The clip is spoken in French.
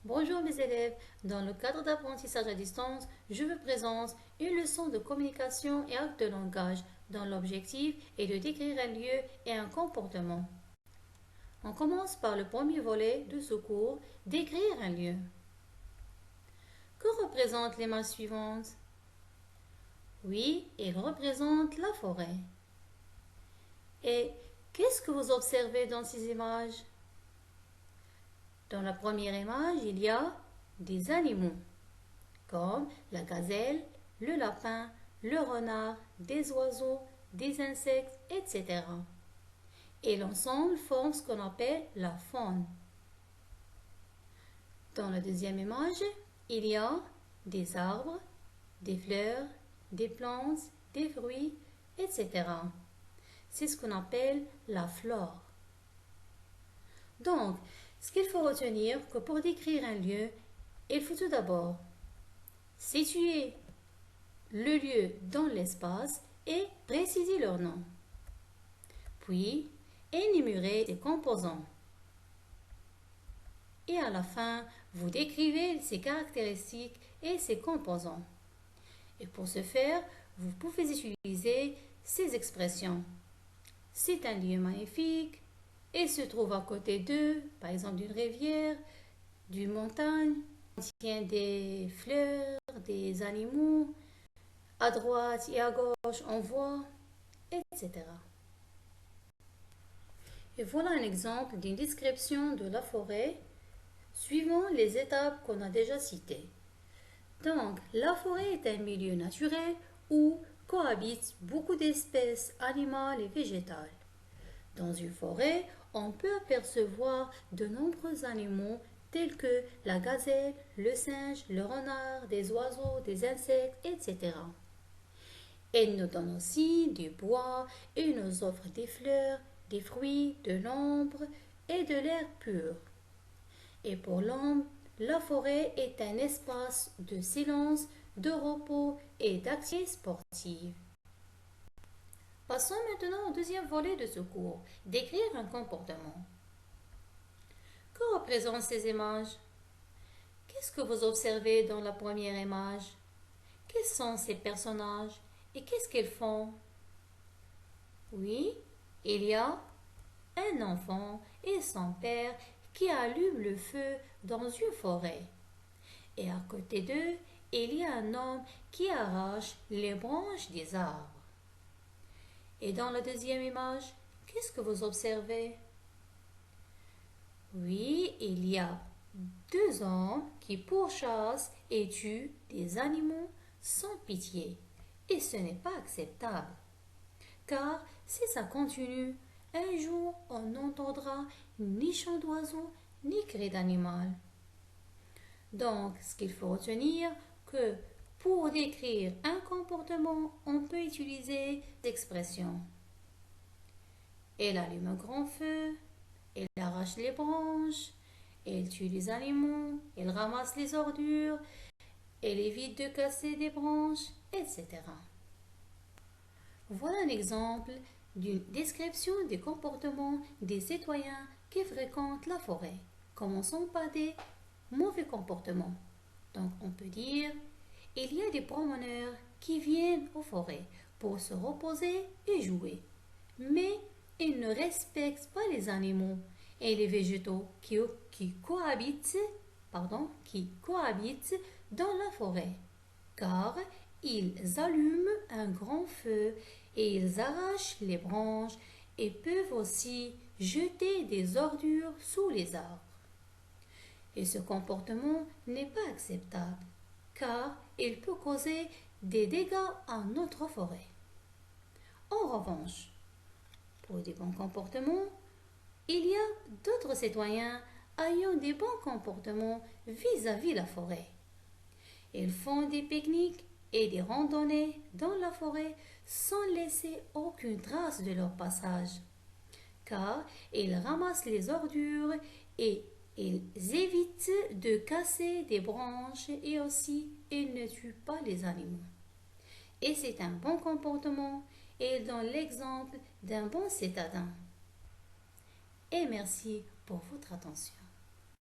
Bonjour mes élèves, dans le cadre d'apprentissage à distance, je vous présente une leçon de communication et acte de langage dont l'objectif est de décrire un lieu et un comportement. On commence par le premier volet de ce cours, décrire un lieu. Que représentent les images suivantes? Oui, ils représentent la forêt. Et qu'est-ce que vous observez dans ces images? Dans la première image, il y a des animaux, comme la gazelle, le lapin, le renard, des oiseaux, des insectes, etc. Et l'ensemble forme ce qu'on appelle la faune. Dans la deuxième image, il y a des arbres, des fleurs, des plantes, des fruits, etc. C'est ce qu'on appelle la flore. Donc, ce qu'il faut retenir, que pour décrire un lieu, il faut tout d'abord situer le lieu dans l'espace et préciser leur nom. Puis, énumérer ses composants. Et à la fin, vous décrivez ses caractéristiques et ses composants. Et pour ce faire, vous pouvez utiliser ces expressions. C'est un lieu magnifique. Il se trouve à côté d'eux, par exemple d'une rivière, d'une montagne. Il contient des fleurs, des animaux. À droite et à gauche, on voit, etc. Et voilà un exemple d'une description de la forêt suivant les étapes qu'on a déjà citées. Donc, la forêt est un milieu naturel où cohabitent beaucoup d'espèces animales et végétales. Dans une forêt, on peut apercevoir de nombreux animaux tels que la gazelle, le singe, le renard, des oiseaux, des insectes, etc. Elle nous donne aussi du bois et nous offre des fleurs, des fruits, de l'ombre et de l'air pur. Et pour l'homme, la forêt est un espace de silence, de repos et d'activités sportives. Passons maintenant au deuxième volet de ce cours, décrire un comportement. Que représentent ces images? Qu'est-ce que vous observez dans la première image? Quels sont ces personnages et qu'est-ce qu'ils font? Oui, il y a un enfant et son père qui allument le feu dans une forêt. Et à côté d'eux, il y a un homme qui arrache les branches des arbres. Et dans la deuxième image, qu'est-ce que vous observez? Oui, il y a deux hommes qui pourchassent et tuent des animaux sans pitié. Et ce n'est pas acceptable. Car si ça continue, un jour on n'entendra ni chant d'oiseau ni cri d'animal. Donc, ce qu'il faut retenir, que pour décrire un comportement, on peut utiliser l'expression. Elle allume un grand feu, elle arrache les branches, elle tue les animaux, elle ramasse les ordures, elle évite de casser des branches, etc. Voilà un exemple d'une description des comportements des citoyens qui fréquentent la forêt. Commençons par des mauvais comportements. Donc on peut dire, il y a des promeneurs qui viennent aux forêts pour se reposer et jouer. Mais ils ne respectent pas les animaux et les végétaux qui cohabitent dans la forêt. Car ils allument un grand feu et ils arrachent les branches et peuvent aussi jeter des ordures sous les arbres. Et ce comportement n'est pas acceptable car il peut causer des dégâts à notre forêt. En revanche, pour des bons comportements, il y a d'autres citoyens ayant des bons comportements vis-à-vis la forêt. Ils font des pique-niques et des randonnées dans la forêt sans laisser aucune trace de leur passage, car ils ramassent les ordures et ils évitent de casser des branches et aussi ils ne tuent pas les animaux. Et c'est un bon comportement et ils donnent l'exemple d'un bon citadin. Et merci pour votre attention.